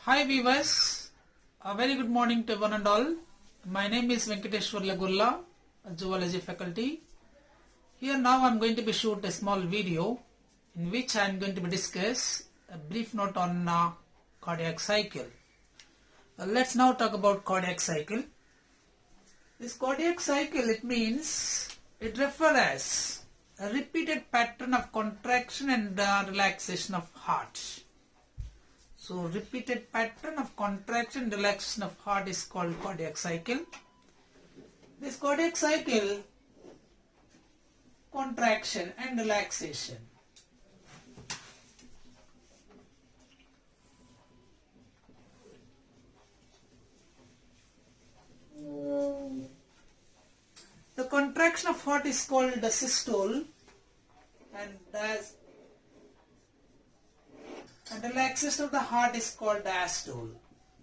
Hi viewers, a very good morning to one and all. My name is Venkateshwar Lagulla, a zoology faculty. Here now I am going to be shoot a small video in which I am going to be discuss a brief note on cardiac cycle. Let's now talk about cardiac cycle. This cardiac cycle, it refers as a repeated pattern of contraction and relaxation of heart. So repeated pattern of contraction and relaxation of heart is called cardiac cycle. This cardiac cycle, contraction and relaxation. The contraction of heart is called the systole and relaxation of the heart is called diastole.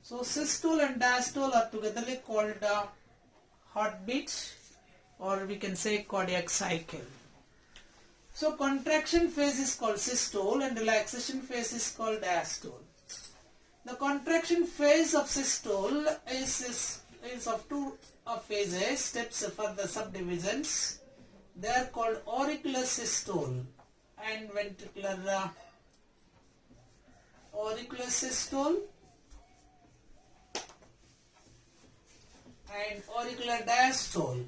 So systole and diastole are togetherly called heartbeat, or we can say cardiac cycle. So contraction phase is called systole and relaxation phase is called diastole. The contraction phase of systole is of two phases, steps for the subdivisions. They are called auricular systole and ventricular auricular systole and auricular diastole.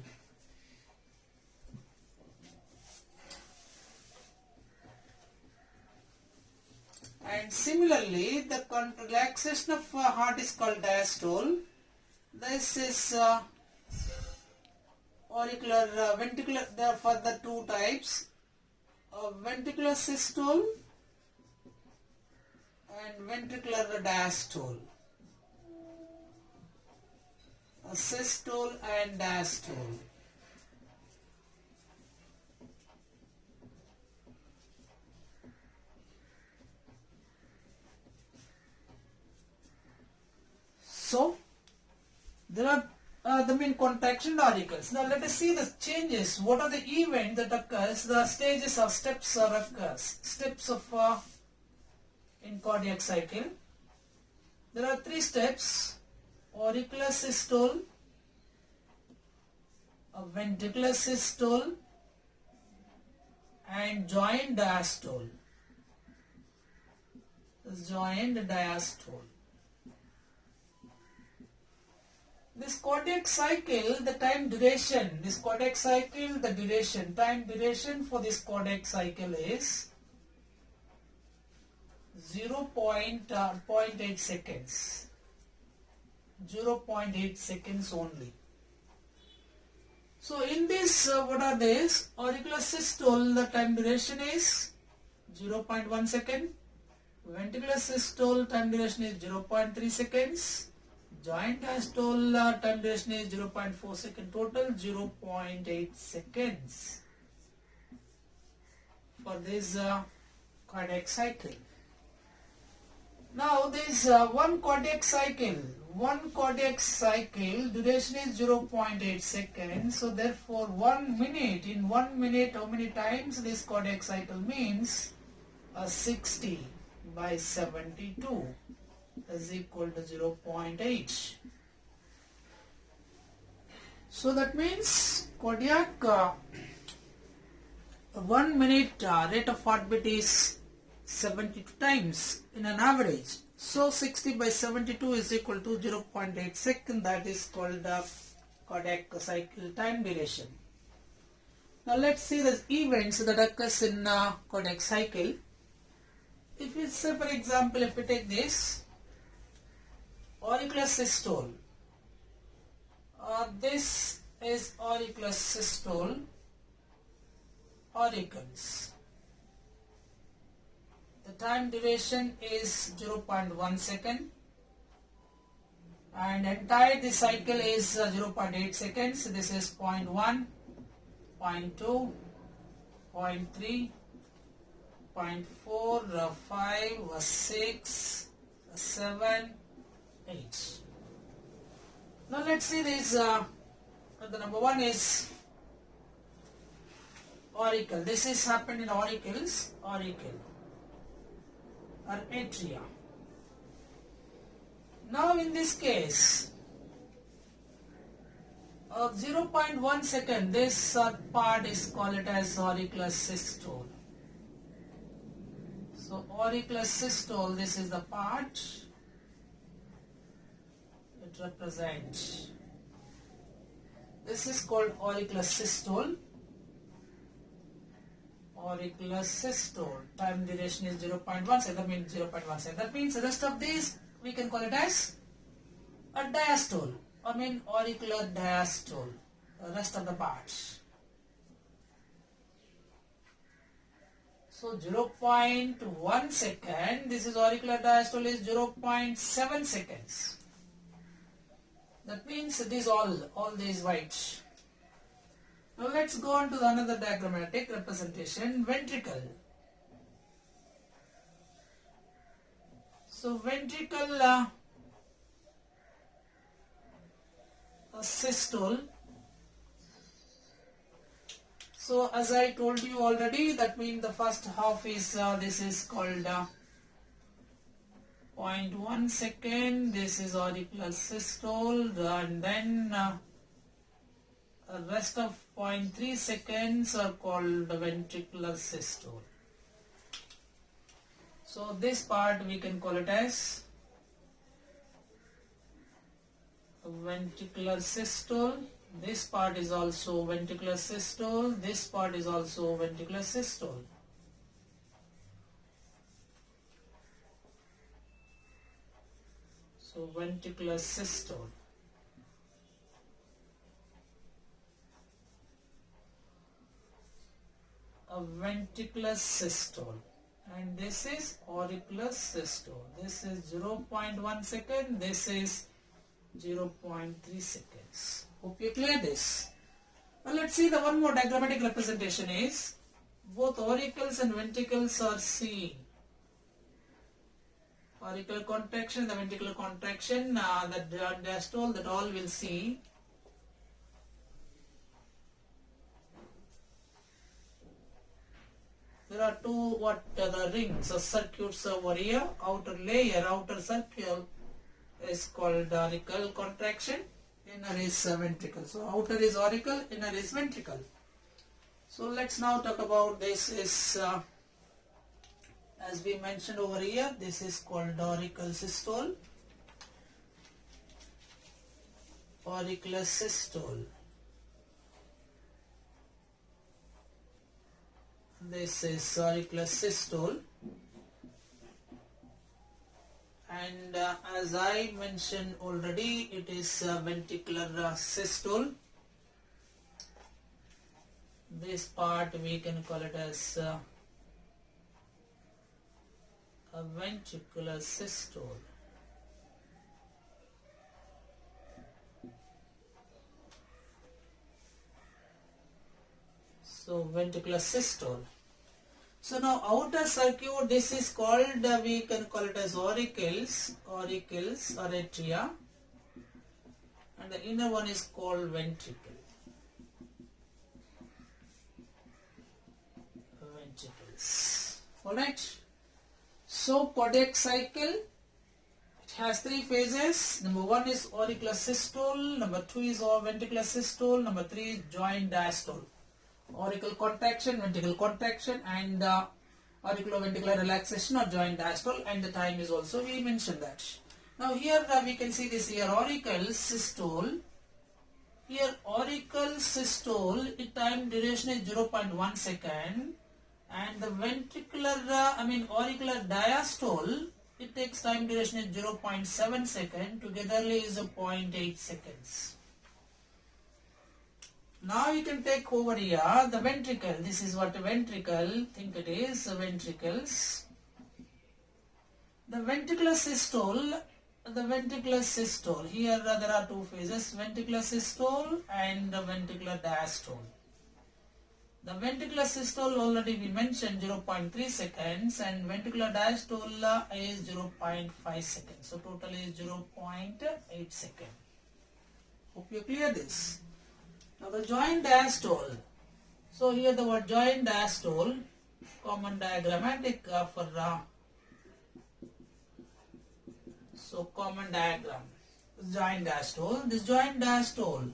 And similarly, the relaxation of heart is called diastole. This is auricular ventricular. There are further two types of ventricular systole and ventricular diastole. A systole and diastole. So there are the main contraction auricles. Now let us see the changes. What are the events that occurs? The stages or steps or occurs. Steps of in cardiac cycle. There are three steps: auricular systole, a ventricular systole, and joint diastole. Joint diastole. This cardiac cycle, the time duration, time duration for this cardiac cycle is 0.8 seconds. 0.8 seconds only. So in this, what are these? Auricular systole, the time duration is 0.1 second. Ventricular systole, time duration is 0.3 seconds. Joint diastole, time duration is 0.4 seconds. Total 0.8 seconds for this cardiac cycle. Now this one cardiac cycle duration is 0.8 seconds. So therefore 1 minute, in 1 minute how many times this cardiac cycle means 60 by 72 is equal to 0.8. So that means cardiac 1 minute rate of heartbeat is 72 times in an average. So 60 by 72 is equal to 0.8 second. That is called the cardiac cycle time duration. Now let's see the events that occurs in cardiac cycle. If we say, for example, if we take this auricular systole, this is auricular systole, auricles. The time duration is 0.1 second and entire the cycle is 0.8 seconds. This is 0.1, 0.2, 0.3, 0.4, 5, 6, 7, 8. Now let's see this. The number one is auricle. This is happened in auricles, auricle or atria. Now in this case, 0.1 second, this part is called as auricular systole. So auricular systole, this is the part it represents. This is called auricular systole. Auricular systole. Time duration is 0.1 second. That means 0.1 second. That means the rest of these we can call it as a diastole. I mean auricular diastole. The rest of the parts. So 0.1 second. This is auricular diastole is 0.7 seconds. That means these all these white. Now let's go on to another diagrammatic representation, ventricle. So ventricle systole. So as I told you already, that means the first half is this is called 0.1 second. This is auricular systole, and then rest of 0.3 seconds are called ventricular systole. So this part we can call it as ventricular systole. This part is also ventricular systole. This part is also ventricular systole. So ventricular systole. A ventricular systole, and this is auricular systole. This is 0.1 second, this is 0.3 seconds. Hope you clear this. Now let's see the one more diagrammatic representation is both auricles and ventricles are seen. Auricular contraction, the ventricular contraction, the diastole, that all will see. There are two the rings or circuits over here. Outer layer, outer circle is called auricular contraction. Inner is ventricle. So outer is auricle, inner is ventricle. So let's now talk about this is as we mentioned over here. This is called auricular systole. Auricular systole. This is auricular systole, and as I mentioned already, it is ventricular systole. This part we can call it as a ventricular systole. So ventricular systole. So now outer circuit, this is called, we can call it as auricles or atria, and the inner one is called ventricle. Ventricles. Alright. So cardiac cycle, it has three phases. Number one is auricular systole, number two is ventricular systole, number three is joint diastole. Auricular contraction, ventricular contraction, and auriculoventricular relaxation or joint diastole, and the time is also we mentioned that. Now here we can see this here auricle systole. Here auricle systole, its time duration is 0.1 second, and the ventricular auricular diastole, it takes time duration is 0.7 second. Togetherly is 0.8 seconds. Now you can take over here the ventricle. This is what a ventricle, think it is ventricles. The ventricular systole, here there are two phases, ventricular systole and the ventricular diastole. The ventricular systole already we mentioned 0.3 seconds, and ventricular diastole is 0.5 seconds. So total is 0.8 seconds. Hope you clear this. Now the joint diastole. So here the word joint diastole, common diagrammatic for So common diagram. Joint diastole. This joint diastole,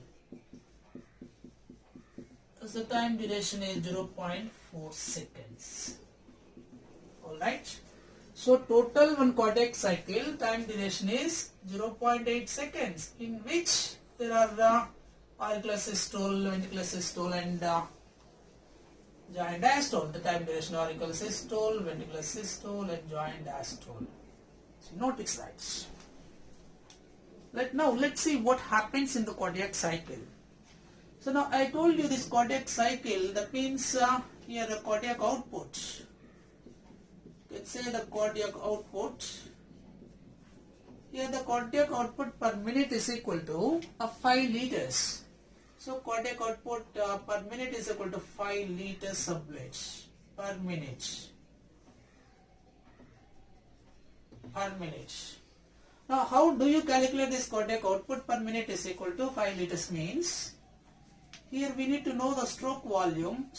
the time duration is 0.4 seconds. Alright. So total one cardiac cycle time duration is 0.8 seconds, in which there are auricular systole, ventricular systole and joint diastole. The time duration auricular systole, ventricular systole and joint diastole. So note these slides. Now let's see what happens in the cardiac cycle. So now I told you this cardiac cycle, that means here the cardiac output. Let's say the cardiac output. Here the cardiac output per minute is equal to 5 liters. So cardiac output per minute is equal to 5 liters of blood per minute. Now how do you calculate this cardiac output per minute is equal to 5 liters means? Here we need to know the stroke volume.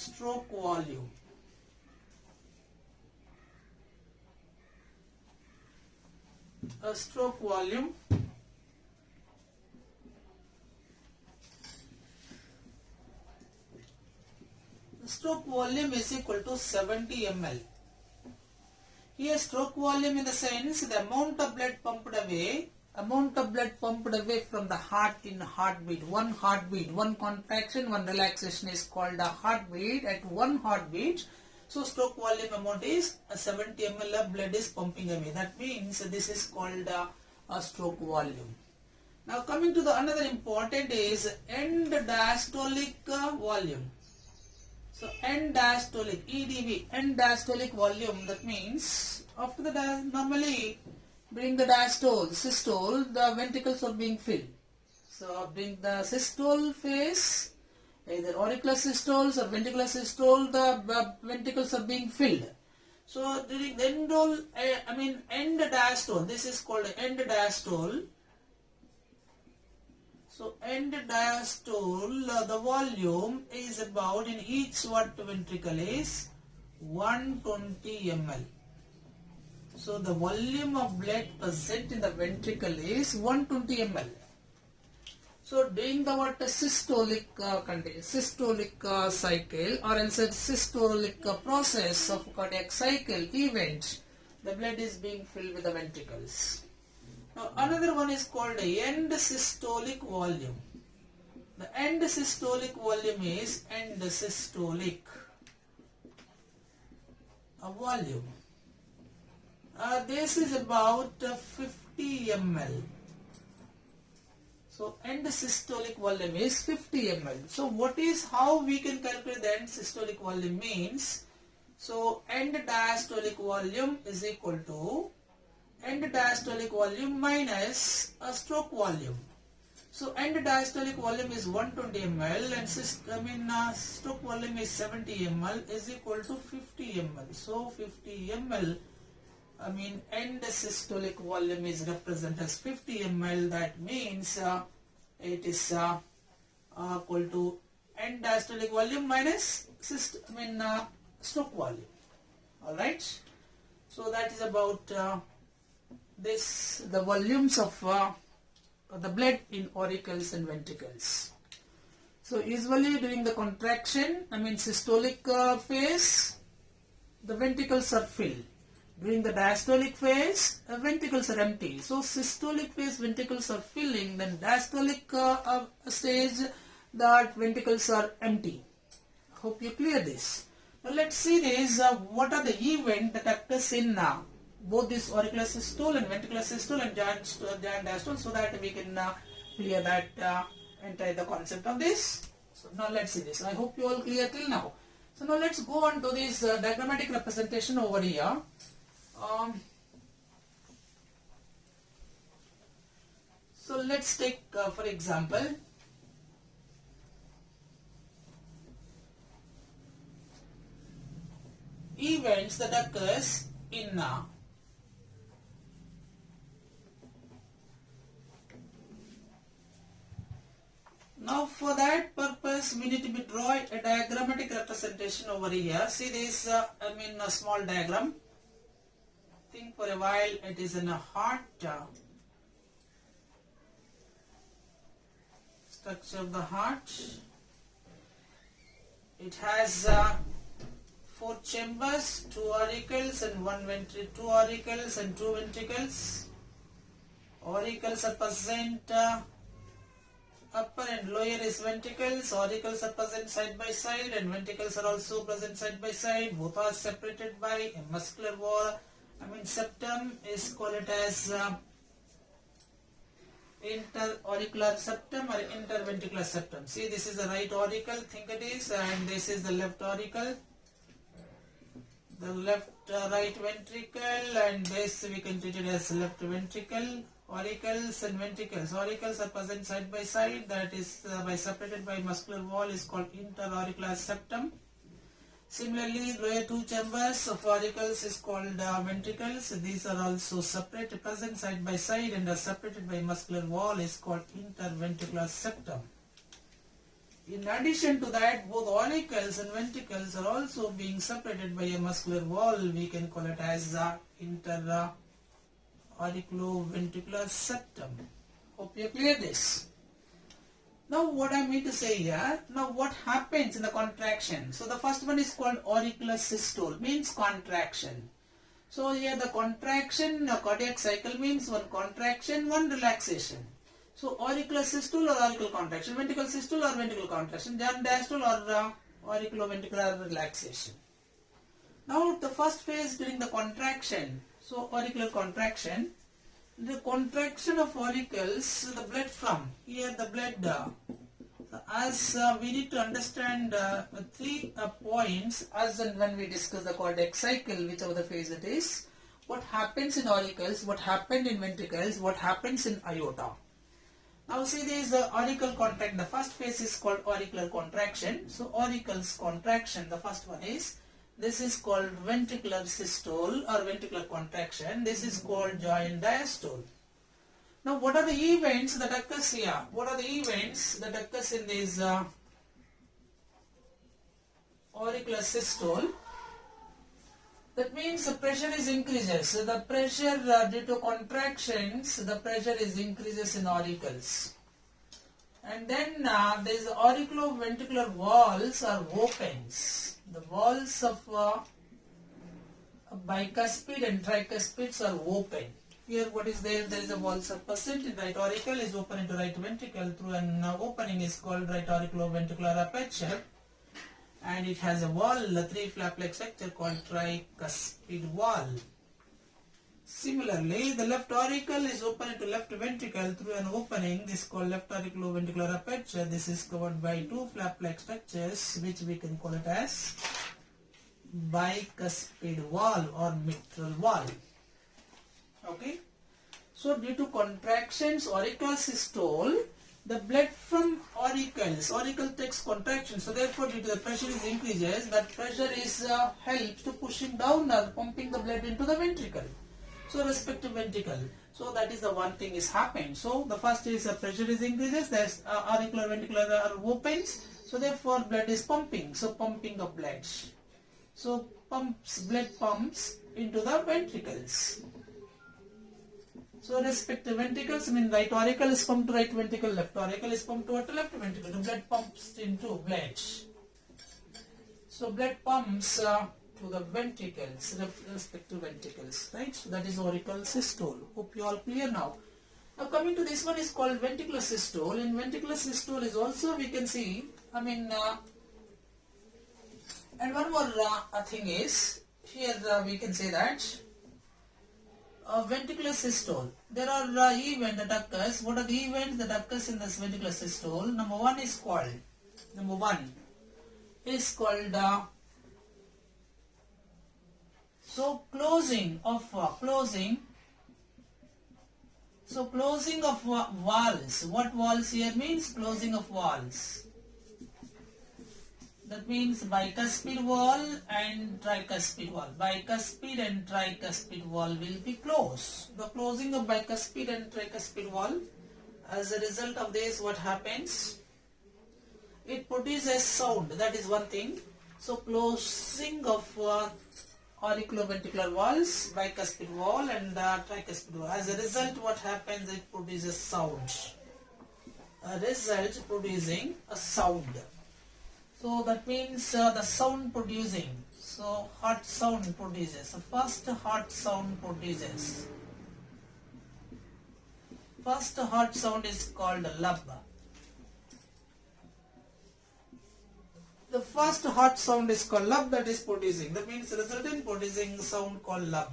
The stroke volume is equal to 70 ml. Here stroke volume in the sense the amount of blood pumped away from the heart in heartbeat. One heartbeat, one contraction, one relaxation is called a heartbeat. At one heartbeat, so stroke volume amount is 70 ml of blood is pumping away. That means this is called a stroke volume. Now coming to the another important is end diastolic volume. So end diastolic, EDV, end diastolic volume. That means after the normally during the diastole, systole, the ventricles are being filled. So during the systole phase, either auricular systoles or ventricular systole, the ventricles are being filled. So during the end diastole, this is called end diastole. So end diastole, the volume is about in each ventricle is 120 ml. So the volume of blood present in the ventricle is 120 ml. So during the systolic cycle or else a systolic process of cardiac cycle event, the blood is being filled with the ventricles. Now another one is called end systolic volume. The end systolic volume is end systolic volume. This is about 50 ml. So end systolic volume is 50 ml. So how we can calculate the end systolic volume means, so end diastolic volume is equal to end diastolic volume minus a stroke volume. So end diastolic volume is 120 ml and stroke volume is 70 ml is equal to 50 ml. So 50 ml, end systolic volume is represented as 50 ml. That means it is equal to end diastolic volume minus stroke volume. Alright. So that is about the volumes of the blood in auricles and ventricles. So usually during the contraction, systolic phase, the ventricles are filled. During the diastolic phase, ventricles are empty. So systolic phase ventricles are filling, then diastolic stage, the ventricles are empty. Hope you clear this. Now let's see this. What are the events that occurs in both this auricular systole and ventricular systole and giant diastole, so that we can clear that entire the concept of this. So now let's see this. I hope you all clear till now. So now let's go on to this diagrammatic representation over here. So let's take for example events that occurs in now for that purpose we need to draw a diagrammatic representation over here. See this a small diagram. Think for a while. It is in a heart. Structure of the heart. It has 4 chambers, 2 auricles and 2 auricles and 2 ventricles. Auricles are present upper and lower is ventricles. Auricles are present side by side and ventricles are also present side by side. Both are separated by a muscular wall. Septum is called it as interauricular septum or interventricular septum. See, this is the right auricle, think it is, and this is the left auricle. The left right ventricle, and this we can treat it as left ventricle. Auricles and ventricles. Auricles are present side by side, that is by separated by muscular wall is called interauricular septum. Similarly, lower 2 chambers of auricles is called ventricles. These are also separate, present side by side and are separated by muscular wall is called interventricular septum. In addition to that, both auricles and ventricles are also being separated by a muscular wall. We can call it as interauriculoventricular septum. Hope you clear this. Now what I mean to say here, now what happens in the contraction? So the first one is called auricular systole, means contraction. So here the contraction, cardiac cycle means one contraction, one relaxation. So auricular systole or auricular contraction, ventricular systole or ventricular contraction, then diastole or auriculoventricular relaxation. Now the first phase during the contraction, so auricular contraction, the contraction of auricles, the blood from here, the blood as we need to understand 3 points as and when we discuss the cardiac cycle, whichever the phase it is, what happens in auricles, what happened in ventricles, what happens in aorta. Now see, there is the auricle contract. The first phase is called auricular contraction. So auricles contraction, the first one is, this is called ventricular systole or ventricular contraction. This is called joint diastole. Now what are the events that occurs here? What are the events that occurs in this auricular systole? That means the pressure is increases. So the pressure due to contractions, the pressure is increases in auricles. And then these auriculoventricular walls are opens. The walls of bicuspid and tricuspids are open. Here what is there? There is a walls are present in right auricle is open into right ventricle through an opening is called right auriculoventricular aperture. And it has a wall, a 3 flap-like structure called tricuspid wall. Similarly, the left auricle is open into left ventricle through an opening. This is called left auriculoventricular aperture. This is covered by 2 flap-like structures, which we can call it as bicuspid wall or mitral wall. Okay. So, due to contractions, auricular systole, the blood from auricle takes contraction. So therefore, due to the pressure is increases, that pressure is helps to pushing down or pumping the blood into the ventricle. So respective ventricle. So that is the one thing is happening. So the first is pressure is increases. There's auricular ventricular are opens. So therefore, blood is pumping. So pumping of blood. So blood pumps into the ventricles. So respective ventricles, right auricle is pumped to right ventricle, left auricle is pumped to left ventricle. The blood pumps into blood. So blood pumps to the ventricles, respective ventricles, right? So that is auricular systole. Hope you all clear now. Now coming to this one is called ventricular systole. In ventricular systole is also we can see, and one more thing is, here we can say that ventricular systole. There are events that occurs. What are the events that occurs in this ventricular systole? Number one is called closing of valves. What valves here means? Closing of valves. That means bicuspid wall and tricuspid wall. Bicuspid and tricuspid wall will be closed. The closing of bicuspid and tricuspid wall, as a result of this, what happens? It produces sound. That is one thing. So closing of auriculoventricular walls, bicuspid wall and tricuspid wall. As a result, what happens? It produces sound. a result producing a sound. So that means the sound producing. So heart sound produces. The first heart sound produces. First heart sound is called lub. The first heart sound is called lub, that is producing. That means resultant producing sound called lub.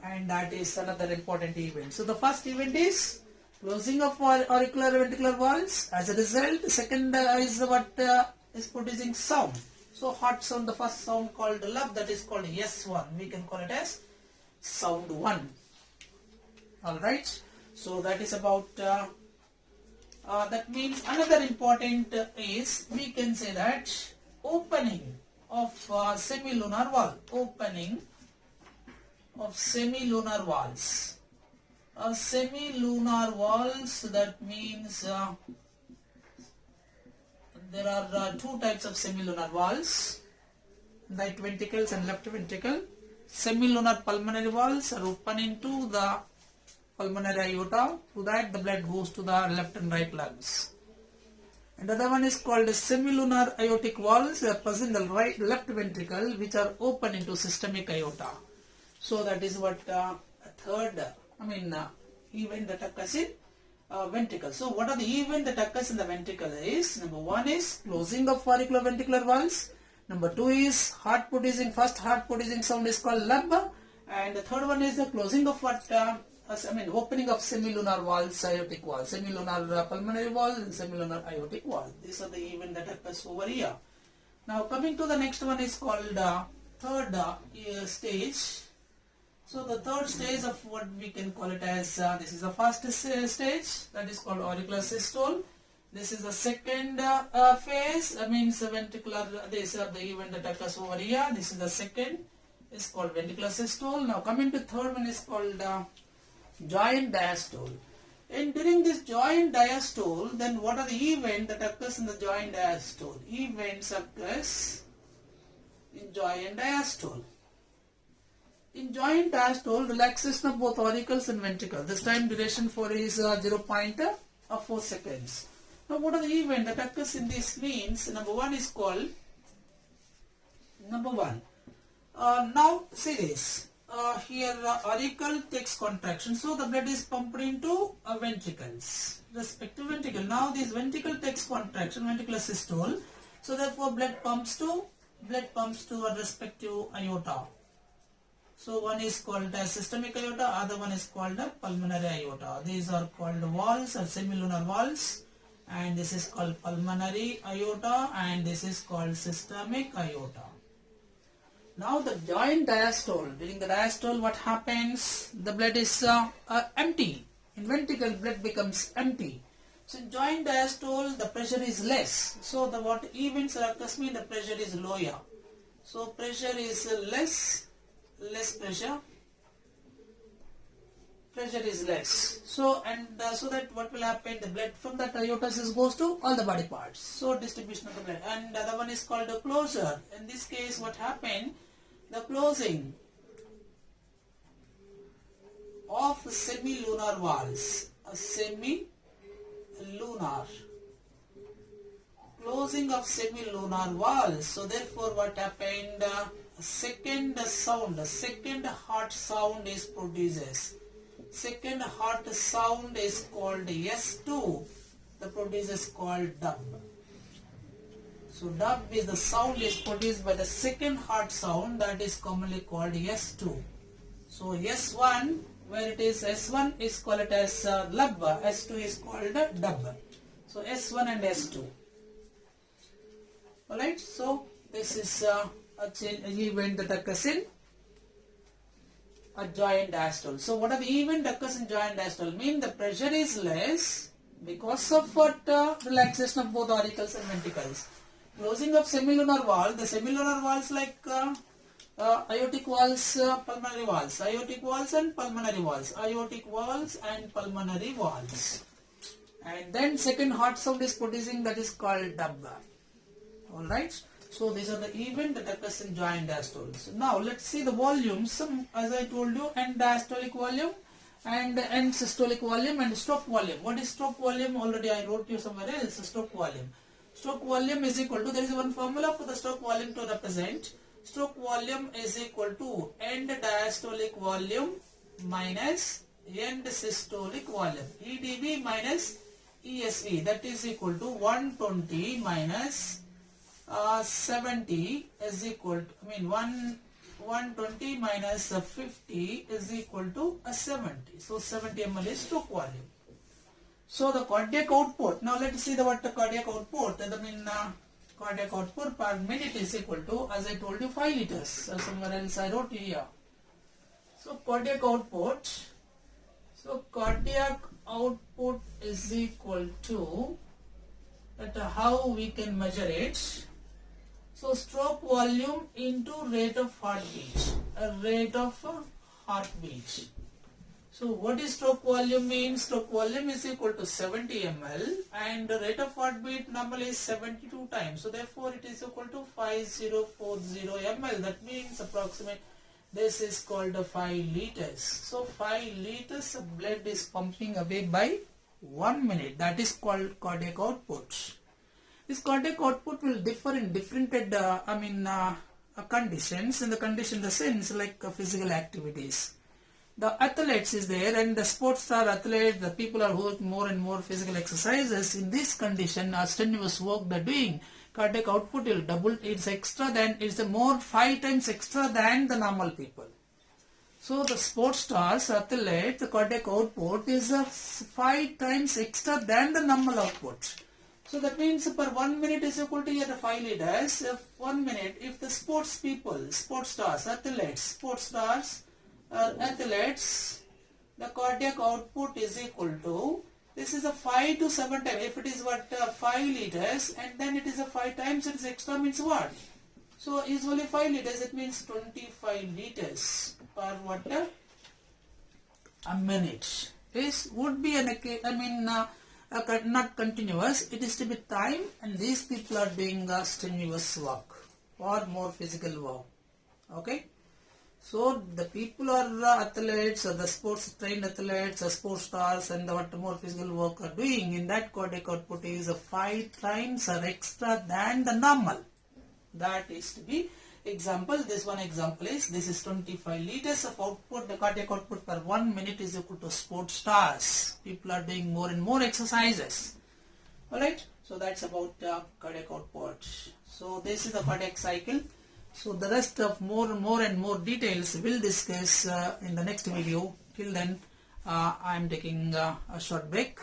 And that is another important event. So the first event is closing of auricular ventricular valves. As a result, second is what is producing sound. So heart sound, the first sound called lub, that is called S1. We can call it as sound 1. Alright. So that is about that means another important is we can say that opening of semilunar valve. Opening of semilunar valves. Semilunar valves, that means there are two types of semilunar valves, right ventricles and left ventricle. Semilunar pulmonary valves are open into the pulmonary aorta. Through that the blood goes to the left and right lungs. And the other one is called semilunar aortic valves, are present in the left ventricle, which are open into systemic aorta. So that is what third, event that occurs in ventricle. So what are the event that occurs in the ventricle is, number 1 is closing of auricular ventricular valves. Number 2 is first heart producing sound is called lub. And the third one is the closing of opening of semilunar valves, aortic valves, semilunar pulmonary valve and semilunar aortic valve. These are the event that occurs over here. Now coming to the next one is called third stage. So the third stage of what we can call it as, this is the first stage, that is called auricular systole. This is the second phase, means ventricular, these are the event that occurs over here. This is the second, is called ventricular systole. Now coming to third one is called joint diastole. And during this joint diastole, then what are the events that occurs in the joint diastole? Events occurs in joint diastole. In joint diastole, relaxation of both auricles and ventricle. This time duration for is 0.4 seconds. Now what are the events that occurs in this means? Number 1 is called, now see this, here auricle takes contraction, so the blood is pumped into ventricles, respective ventricle. Now this ventricle takes contraction, ventricular systole, so therefore blood pumps to a respective aorta. So one is called as systemic aorta, other one is called a pulmonary aorta. These are called valves or semilunar valves, and this is called pulmonary aorta, and this is called systemic aorta. Now the joint diastole, during the diastole what happens? The blood is empty. In ventricle blood becomes empty. So in joint diastole the pressure is less. So the what events occurs mean the pressure is lower. So pressure is less pressure is less. So so that what will happen, the blood from the aorta goes to all the body parts. So distribution of the blood. And the other one is called a closure. In this case what happened, the closing of semilunar valves, closing of semilunar valves. So therefore what happened, second heart sound is produces. Second heart sound is called S2. The producer is called dub. So dub is the sound is produced by the second heart sound, that is commonly called S2. So S1, where it is S1 is called it as lub, S2 is called dub. So S1 and S2. Alright, so this is event that occurs in a joint diastole. So what are the event that occurs in joint diastole? Mean the pressure is less because of what relaxation of both auricles and ventricles. Closing of semilunar valve, the semilunar valves like aortic valves, pulmonary valves, aortic valves and pulmonary valves, aortic valves and pulmonary valves. And then second heart sound is producing, that is called dub. Alright. So these are the events that occurs in joint diastole. So now let's see the volumes. As I told you, end diastolic volume, and systolic volume and stroke volume. What is stroke volume? Already I wrote you somewhere else. Stroke volume. Stroke volume is equal to, there is one formula for the stroke volume to represent. Stroke volume is equal to end diastolic volume minus end systolic volume. EDV minus ESV, that is equal to 120 minus 70 is equal to, 120 minus 50 is equal to 70. So 70 ml is stroke volume. So the cardiac output, now let's see what the cardiac output, cardiac output per minute is equal to, as I told you, 5 liters. So somewhere else I wrote here. So cardiac output, is equal to, how we can measure it. So stroke volume into rate of heartbeat, So what is stroke volume means? Stroke volume is equal to 70 ml and the rate of heartbeat normally is 72 times. So therefore it is equal to 5040 ml. That means approximate, this is called 5 liters. So 5 liters of blood is pumping away by 1 minute. That is called cardiac output. This cardiac output will differ in different conditions. In the sense like physical activities. The athletes is there and the sports star athletes, the people are doing more and more physical exercises. In this condition, strenuous work they are doing, cardiac output will double. It's extra than, it's more 5 times extra than the normal people. So the sports stars athlete, the cardiac output is 5 times extra than the normal output. So that means per 1 minute is equal to here 5 liters. If 1 minute, if the sports people, sports stars, athletes, the cardiac output is equal to, this is a 5 to 7 times. If it is 5 liters and then it is a 5 times, it is extra means what? So usually 5 liters, it means 25 liters per a minute. This would be not continuous, it is to be time, and these people are doing strenuous work or more physical work. Okay. So the people are athletes, or the sports trained athletes, or sports stars, and what more physical work are doing. In that cardiac output is 5 times or extra than the normal. That is to be example. This one example is, this is 25 liters of output. The cardiac output per 1 minute is equal to sports stars. People are doing more and more exercises. Alright. So that's about cardiac output. So this is the cardiac cycle. So the rest of more and more details we'll discuss in the next video. Till then, I am taking a short break.